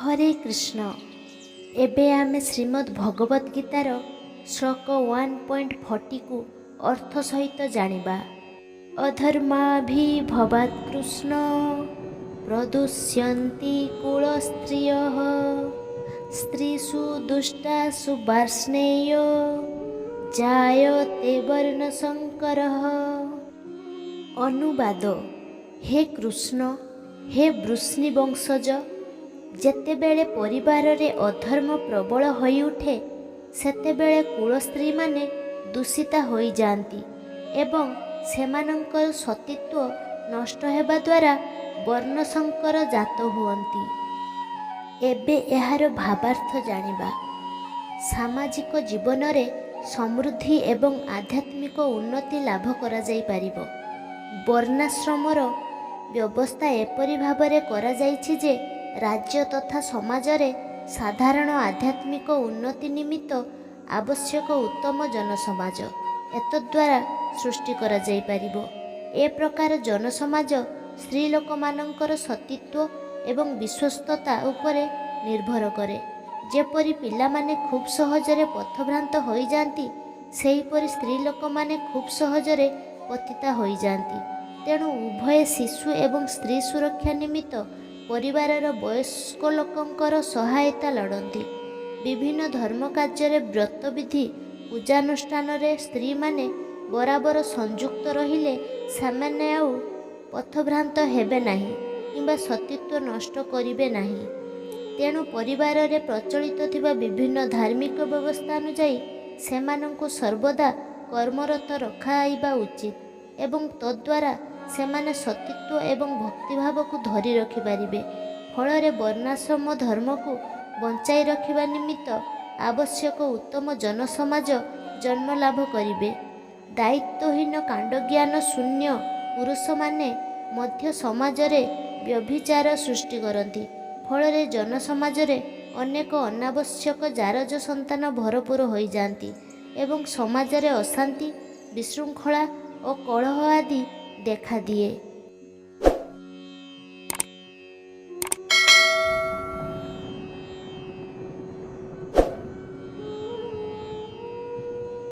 हरे कृष्ण। एबे आमे श्रीमद् भगवत गीतार श्लोक 1.40 को अर्थ सहित जानिबा। अधर्माभिभवात् कृष्ण प्रदुष्यन्ति कुलस्त्रियः स्त्रीषु दुष्टासु वार्ष्णेय जायते वर्णशंकरः। अनुवाद। हे कृष्ण, हे वृष्णि वंशज, जेतेबेले परिवार रे अधर्म प्रबल होई उठे सेतेबेले कुल स्त्री माने दूषिता होई जांती एवं सेमानंकर सतीत्व नष्ट हेबा द्वारा वर्णशंकर जात हुअन्ति। एबे एहार भावार्थ जानिबा। सामाजिक जीवन रे समृद्धि एवं आध्यात्मिक उन्नति लाभ करा जाई पारिबो। वर्णाश्रमर व्यवस्था एपरि भाबरे करा जाइछि जे राज्य तथा समाज रे साधारण आध्यात्मिक उन्नति निमित्त आवश्यक उत्तम जनसमाज एतद्वारा सृष्टि करा जाई पारिबो। ए प्रकार जनसमाज स्त्री लोक मानकर सतीत्व एवं विश्वस्तता उपरे निर्भर करे। जेपरि पिला माने खूब सहजरे पथभ्रांत होई जांती सेहीपरि स्त्री लोक माने खूब सहजरे पतिता होई जांती। तेणु उभय शिशु एवं स्त्री सुरक्षा निमित्त परिवारर वयस्क लोकंकर सहायता लड़ती। विभिन्न धर्म कार्य व्रत विधि पूजानुष्ठान स्त्री माने बराबर संयुक्त रहिले सामान्य आउ पथभ्रांत हेबे नाही किंबा सतीत्व नष्ट करिवे नाही। तेणु परिवार रे प्रचलित थिबा विभिन्न धार्मिक व्यवस्था अनुଯାयी सेमानंकु सर्वदा कर्मरत रखाइबा उचित एवं तद्वारा सेमाने सतीत्व एवं भक्तिभाव को धरी रखिपारिबे। फଳରେ वर्णाश्रम धर्म को बंचाई रखिबा निमित्त आवश्यक उत्तम जनसमाज जन्म लाभ करिबे। दायित्वहीन कांडज्ञान शून्य पुरुष माने मध्य समाज रे व्यभिचार सृष्टि करती। फଳରେ जनसमाज रे अनेक अनावश्यक जारज संतान भरपूर होई जांती एवं समाज रे अशांति विशृंखला और कलह आदि देखा दिए।